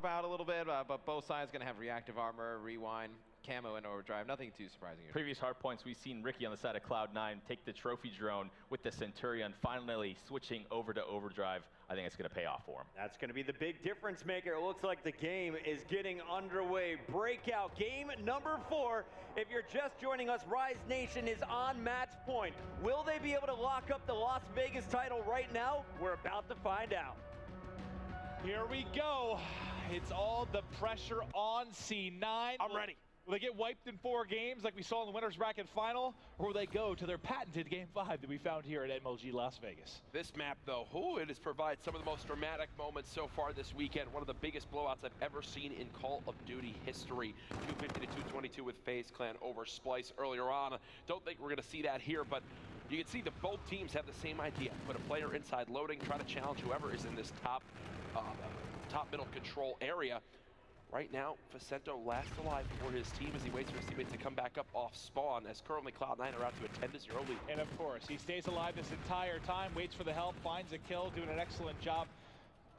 out a little bit, but both sides going to have reactive armor, rewind, camo, and overdrive. Nothing too surprising here. Previous hardpoints, we've seen Ricky on the side of Cloud9 take the trophy drone with the Centurion, finally switching over to overdrive. I think it's going to pay off for him. That's going to be the big difference maker. It looks like the game is getting underway. Breakout, game number 4. If you're just joining us, Rise Nation is on match point. Will they be able to lock up the Las Vegas title right now? We're about to find out. Here we go. It's all the pressure on C9. I'm ready. Will they get wiped in 4 games like we saw in the winners bracket final, or will they go to their patented Game 5 that we found here at MLG Las Vegas? This map, though, it has provided some of the most dramatic moments so far this weekend. One of the biggest blowouts I've ever seen in Call of Duty history. 250 to 222 with FaZe Clan over Splice earlier on. Don't think we're going to see that here, but you can see that both teams have the same idea. Put a player inside loading, try to challenge whoever is in this top middle control area. Right now, Facento last alive for his team as he waits for his teammates to come back up off spawn, as currently Cloud9 are out to a 10-0 lead. And of course, he stays alive this entire time, waits for the help, finds a kill, doing an excellent job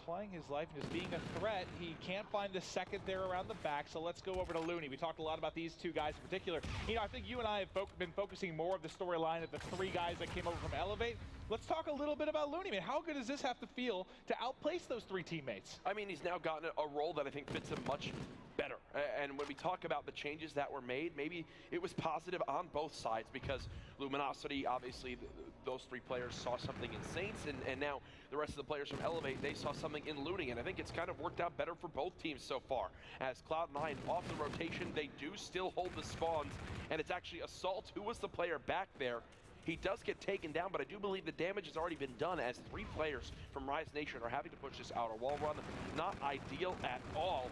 playing his life and just being a threat. He can't find the second there around the back, so let's go over to Looney. We talked a lot about these 2 guys in particular. You know, I think you and I have been focusing more of the storyline of the 3 guys that came over from Elevate. Let's talk a little bit about Looney, man. How good does this have to feel to outplace those 3 teammates? I mean, he's now gotten a role that I think fits him much better. And when we talk about the changes that were made, maybe it was positive on both sides, because Luminosity, obviously, those 3 players saw something in Saints, and now the rest of the players from Elevate, they saw something in Looney, and I think it's kind of worked out better for both teams so far. As Cloud9 off the rotation, they do still hold the spawns, and it's actually Assault who was the player back there. He does get taken down, but I do believe the damage has already been done, as 3 players from Rise Nation are having to push this outer wall run. Not ideal at all.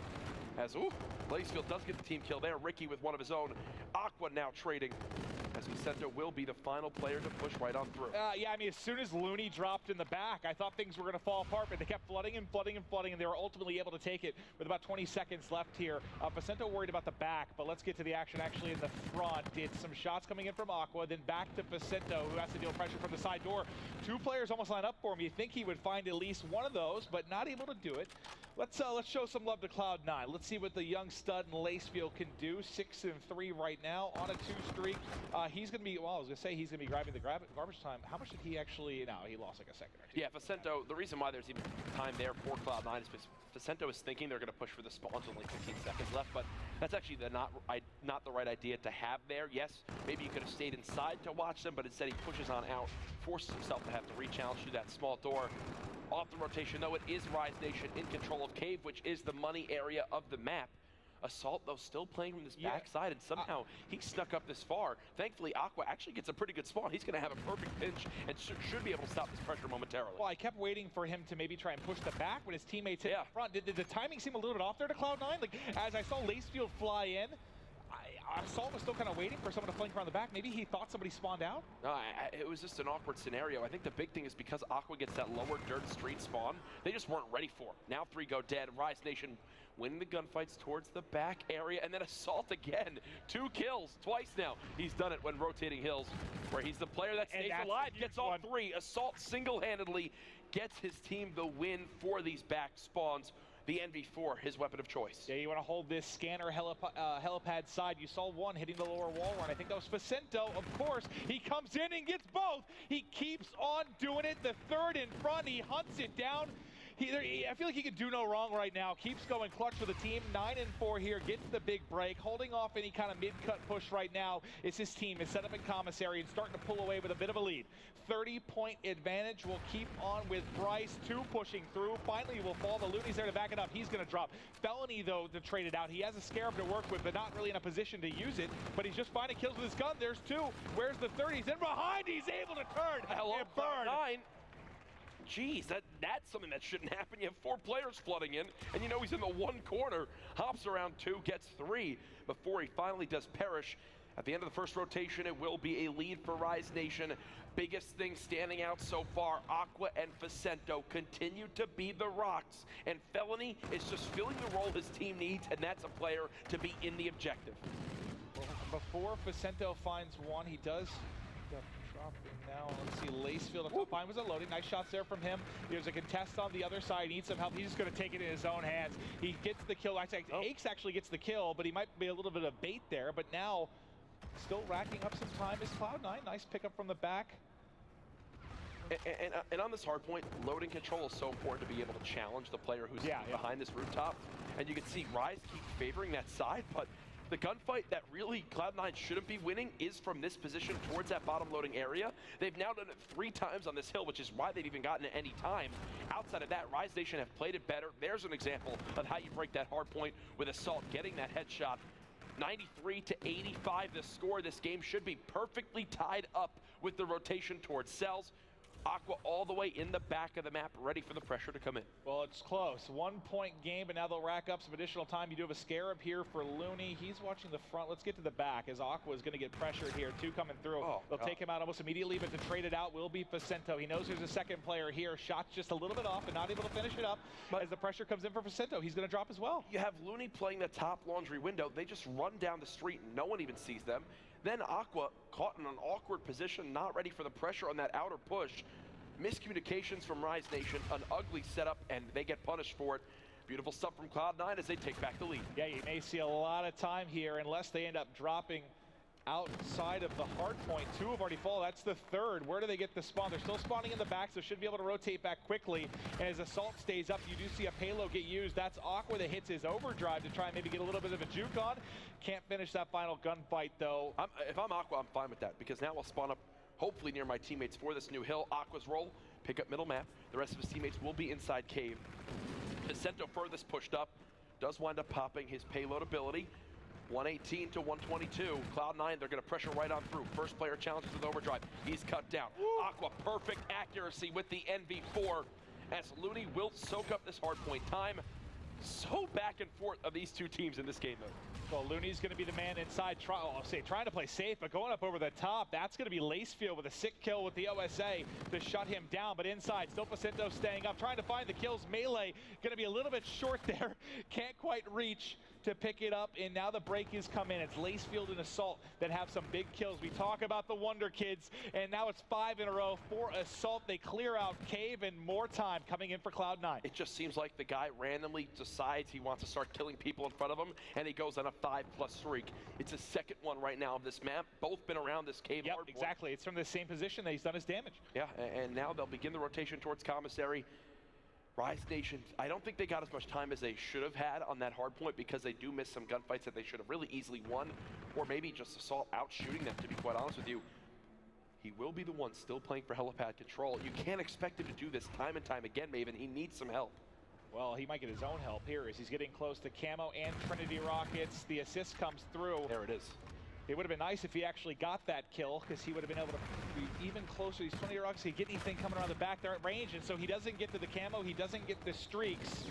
As, Blazefield does get the team kill there. Ricky with one of his own. Aqua now trading, as Vicento will be the final player to push right on through. Yeah, I mean, as soon as Looney dropped in the back, I thought things were going to fall apart, but they kept flooding and flooding and flooding, and they were ultimately able to take it with about 20 seconds left here. Vicento worried about the back, but let's get to the action actually in the front. It's some shots coming in from Aqua, then back to Vicento, who has to deal pressure from the side door. 2 players almost line up for him. You think he would find at least one of those, but not able to do it. Let's show some love to Cloud9. Let's see what the young stud in Lacefield can do. 6-3 right now on a 2 streak. He's going to be, well, I was going to say he's going to be grabbing the garbage time. How much did he actually, no, he lost like a second or 2. Yeah, Vicento, the reason why there's even time there for Cloud9 is because Vicento is thinking they're going to push for the spawns, only 15 seconds left, but that's actually not the right idea to have there. Yes, maybe you could have stayed inside to watch them, but instead he pushes on out, forces himself to have to re-challenge through that small door. Off the rotation, though, it is Rise Nation in control of Cave, which is the money area of the map. Assault, though, still playing from this backside, and somehow he snuck up this far. Thankfully, Aqua actually gets a pretty good spawn. He's going to have a perfect pinch and should be able to stop this pressure momentarily. Well, I kept waiting for him to maybe try and push the back when his teammates hit the front. Did the timing seem a little bit off there to Cloud9? Like, as I saw Lacefield fly in, Assault was still kind of waiting for someone to flank around the back. Maybe he thought somebody spawned out? No, it was just an awkward scenario. I think the big thing is because Aqua gets that lower dirt street spawn, they just weren't ready for it. Now 3 go dead. Rise Nation winning the gunfights towards the back area, and then Assault again. 2 kills, twice now. He's done it when rotating hills, where he's the player that stays alive, gets all 3. Assault single-handedly gets his team the win for these back spawns. The NV4, his weapon of choice. Yeah, you want to hold this scanner helipad side. You saw one hitting the lower wall run. I think that was Vicento, of course. He comes in and gets both. He keeps on doing it. The 3rd in front, he hunts it down. I feel like he can do no wrong right now. Keeps going clutch for the team. 9-4 here, gets the big break. Holding off any kind of mid-cut push right now is his team. Is set up in commissary and starting to pull away with a bit of a lead. 30-point advantage will keep on with Bryce. 2 pushing through. Finally will fall. The Looney's there to back it up. He's going to drop. Felony, though, to trade it out. He has a Scarab to work with, but not really in a position to use it. But he's just finding kills with his gun. There's 2. Where's the 3rd? He's in behind. He's able to turn and burn. Cloud9. Jeez, that's something that shouldn't happen. You have 4 players flooding in, and you know he's in the 1 corner. Hops around 2, gets 3 before he finally does perish. At the end of the first rotation, it will be a lead for Rise Nation. Biggest thing standing out so far, Aqua and Vicento continue to be the rocks, and Felony is just filling the role his team needs, and that's a player to be in the objective. Well, before Vicento finds one, he does Dropping now. Let's see, Lacefield up top. Fine was unloading. Nice shots there from him. There's a contest on the other side. He needs some help. He's just going to take it in his own hands. He gets the kill. Aches actually gets the kill, but he might be a little bit of bait there. But now, still racking up some time is Cloud9. Nice pickup from the back. And on this hard point, loading control is so important to be able to challenge the player who's behind this rooftop. And you can see Rise keep favoring that side, but the gunfight that really Cloud9 shouldn't be winning is from this position towards that bottom loading area. They've now done it 3 times on this hill, which is why they've even gotten it any time. Outside of that, Rise Nation have played it better. There's an example of how you break that hard point with Assault getting that headshot. 93-85 the score. This game should be perfectly tied up with the rotation towards cells. Aqua all the way in the back of the map, ready for the pressure to come in. Well, it's close. 1-point game, but now they'll rack up some additional time. You do have a scarab here for Looney. He's watching the front. Let's get to the back as Aqua is going to get pressured here. 2 coming through. They'll take him out almost immediately, but to trade it out will be Facento. He knows there's a second player here. Shots just a little bit off and not able to finish it up. But as the pressure comes in for Facento, he's going to drop as well. You have Looney playing the top laundry window. They just run down the street. No one even sees them. Then Aqua caught in an awkward position, not ready for the pressure on that outer push. Miscommunications from Rise Nation, an ugly setup, and they get punished for it. Beautiful stuff from Cloud9 as they take back the lead. Yeah, you may see a lot of time here unless they end up dropping outside of the hard point. 2 have already fallen. That's the 3rd. Where do they get the spawn? They're still spawning in the back, so should be able to rotate back quickly. And as Assault stays up, you do see a payload get used. That's Aqua that hits his overdrive to try and maybe get a little bit of a juke on. Can't finish that final gunfight, though. If I'm Aqua, I'm fine with that, because now we'll spawn up hopefully near my teammates for this new hill. Aqua's roll, pick up middle map. The rest of his teammates will be inside cave. Vicento furthest pushed up, does wind up popping his payload ability. 118 to 122. Cloud9, they're going to pressure right on through. First player challenges with overdrive. He's cut down. Aqua, perfect accuracy with the NV4 as Looney will soak up this hard point time. So back and forth of these 2 teams in this game, though. Well, Looney's going to be the man inside, trying to play safe, but going up over the top. That's going to be Lacefield with a sick kill with the OSA to shut him down. But inside, still Facento staying up, trying to find the kills. Melee going to be a little bit short there. Can't quite reach to pick it up, and now the break has come in. It's Lacefield and Assault that have some big kills. We talk about the Wonder Kids, and now it's 5 in a row for Assault. They clear out Cave, and more time coming in for Cloud9. It just seems like the guy randomly decides he wants to start killing people in front of him, and he goes on a 5+ streak. It's his 2nd one right now of this map. Both been around this cave. Yep, exactly. It's from the same position that he's done his damage. Yeah, and now they'll begin the rotation towards Commissary. Rise Nation, I don't think they got as much time as they should have had on that hard point because they do miss some gunfights that they should have really easily won, or maybe just Assault out shooting them, to be quite honest with you. He will be the one still playing for helipad control. You can't expect him to do this time and time again, Maven. He needs some help. Well, he might get his own help here as he's getting close to Camo and Trinity Rockets. The assist comes through. There it is. It would have been nice if he actually got that kill, because he would have been able to be even closer. These 20 rocks, he get anything coming around the back, they're at range, and so he doesn't get to the camo, he doesn't get the streaks.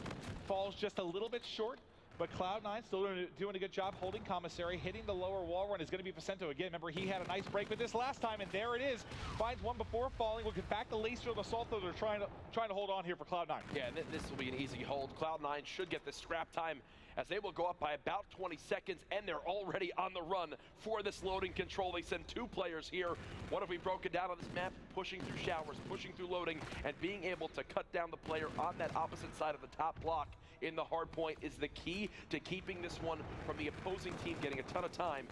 Falls just a little bit short, but Cloud9 still doing a good job holding Commissary. Hitting the lower wall run is going to be Facento again. Remember, he had a nice break with this last time, and there it is. Finds one before falling. We'll get back to Lacefield Assault, though they're trying to hold on here for Cloud9. Yeah, this will be an easy hold. Cloud9 should get the scrap time, as they will go up by about 20 seconds, and they're already on the run for this loading control. They send 2 players here. What have we broken down on this map? Pushing through showers, pushing through loading, and being able to cut down the player on that opposite side of the top block in the hard point is the key to keeping this one from the opposing team getting a ton of time.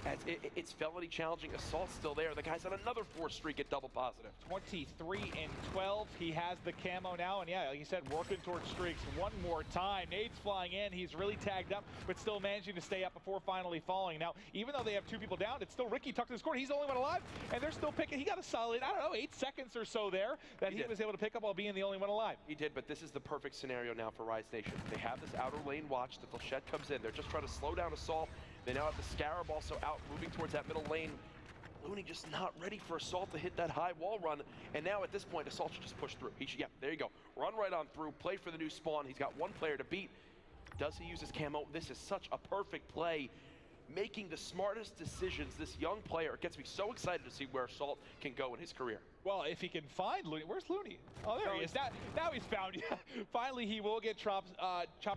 As it's felony challenging. Assault's still there. The guy's on another 4 streak at double positive. 23 and 12. He has the camo now, and yeah, like you said, working towards streaks one more time. Nade's flying in. He's really tagged up, but still managing to stay up before finally falling. Now, even though they have 2 people down, it's still Ricky tucked in his corner. He's the only one alive, and they're still picking. He got a solid, I don't know, 8 seconds or so there that he was able to pick up while being the only one alive. He did, but this is the perfect scenario now for Rise Nation. They have this outer lane watch. The Flechette comes in. They're just trying to slow down Assault. They now have the Scarab also out, moving towards that middle lane. Looney just not ready for Assault to hit that high wall run. And now at this point, Assault should just push through. He should, yeah, there you go. Run right on through, play for the new spawn. He's got 1 player to beat. Does he use his camo? This is such a perfect play. Making the smartest decisions. This young player gets me so excited to see where Assault can go in his career. Well, if he can find Looney. Where's Looney? Oh, there he is. Now he's found you. Finally, he will get chopped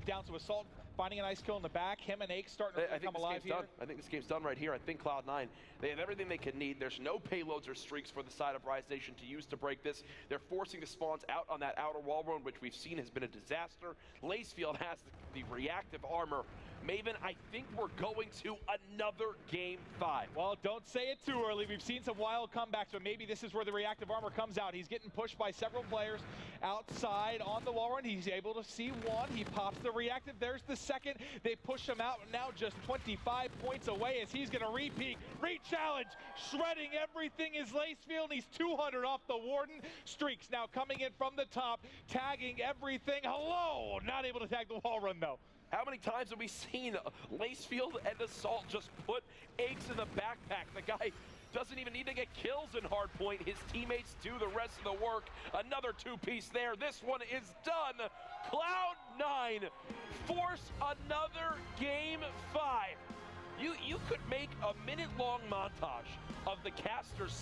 down. So Assault finding a nice kill in the back. Him and Ake starting to come alive here. I think this game's done right here. I think Cloud9, they have everything they can need. There's no payloads or streaks for the side of Rise Nation to use to break this. They're forcing the spawns out on that outer wall run, which we've seen has been a disaster. Lacefield has the reactive armor. Maven, I think we're going to another Game 5. Well, don't say it too early. We've seen some wild comebacks, but maybe this is where the reactive armor comes out. He's getting pushed by several players outside on the wall run. He's able to see one. He pops the reactive. There's the second. They push him out. Now just 25 points away as he's going to re-peek. Re-challenge. Shredding everything is Lacefield. He's 200 off the Warden. Streaks now coming in from the top, tagging everything. Hello! Not able to tag the wall run, though. How many times have we seen Lacefield and Assault just put eggs in the backpack? The guy doesn't even need to get kills in Hardpoint. His teammates do the rest of the work. Another two-piece there. This one is done. Cloud9 force another Game 5. You could make a minute-long montage of the casters